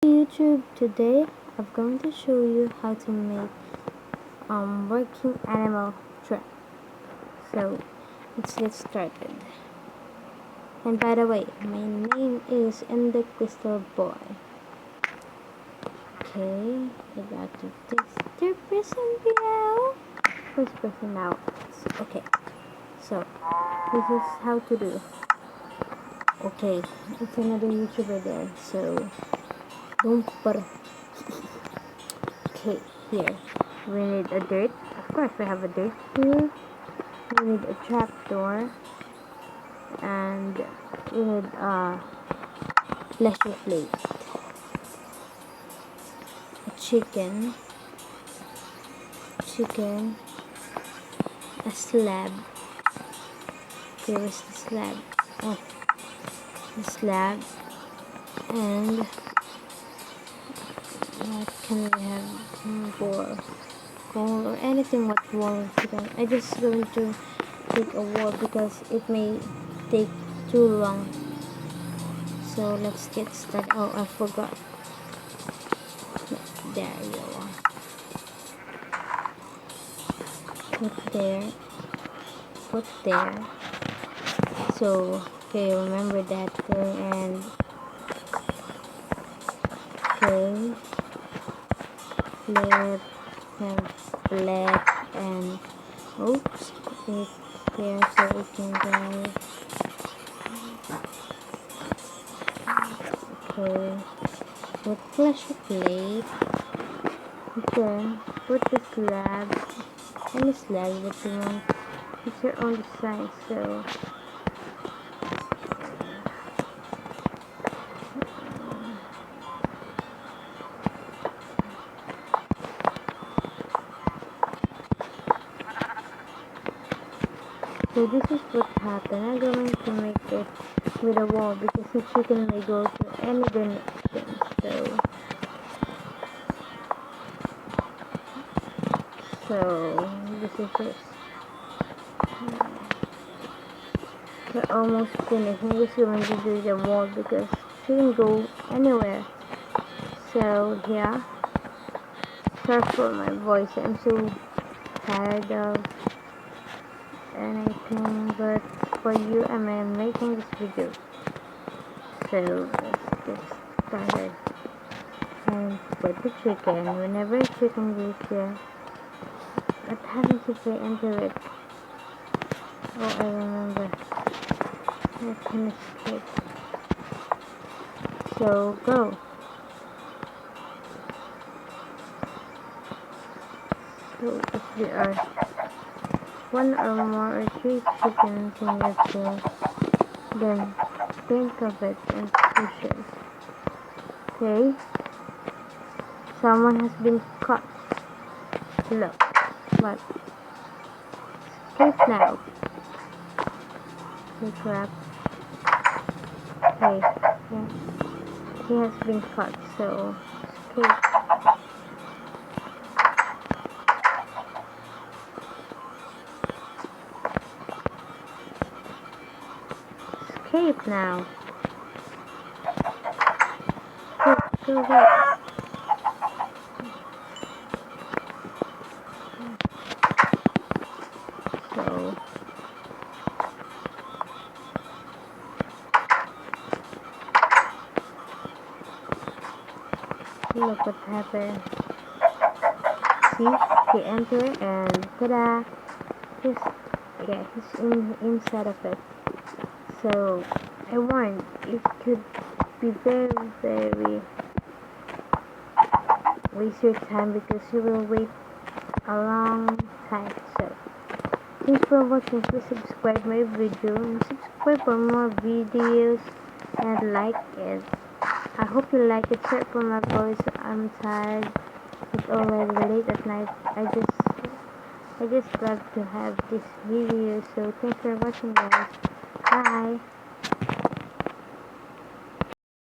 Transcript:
YouTube, today I'm going to show you how to make working animal trap. So let's get started. And by the way, my name is Ende Crystal Boy. Okay, I got to this third person now. First person now. Okay, so this is how to do. Okay, it's another YouTuber there, so don't put. Okay, here we need a dirt. Of course, we have a dirt here. We need a trapdoor, and we need a pleasure plate, a chicken, a slab. Here is the slab. Oh, the slab, and what can we have? Board, goal, or anything what wall you can. I just going to take a wall because it may take too long. So let's get started. Oh, I forgot. There you are. Put there. So, okay, remember that thing, and okay, left, and oops, it there so we can go. Okay, put pleasure plate. Okay, put the slab, any slab that you want. It's your own design, so this is what happened. I'm going to make it with a wall because the chicken may go to any direction. So this is it. We're almost finished. I'm just going to do the wall because she can go anywhere. So yeah, sorry for my voice. I'm so tired of anything, but for you I'm making this video. So let's get started. And for the chicken, whenever a chicken goes there, what happens if I enter it? Oh, I remember. I can escape. So go. So if there are one or more or three chickens in your field, then think of it and push it. Okay? Someone has been caught. Look, but escape now. Oh crap. Hey, yeah. He has been caught, so escape. Escape now. Go away. So look what happened. See, he entered and ta-da! He's inside of it. So I warned, it could be very waste your time because you will wait a long time. So thanks for watching. Please subscribe my video and subscribe for more videos and like it. I hope you like it. Sorry for my voice. I'm tired. It's already late at night. I just love to have this video. So thanks for watching, guys. Bye.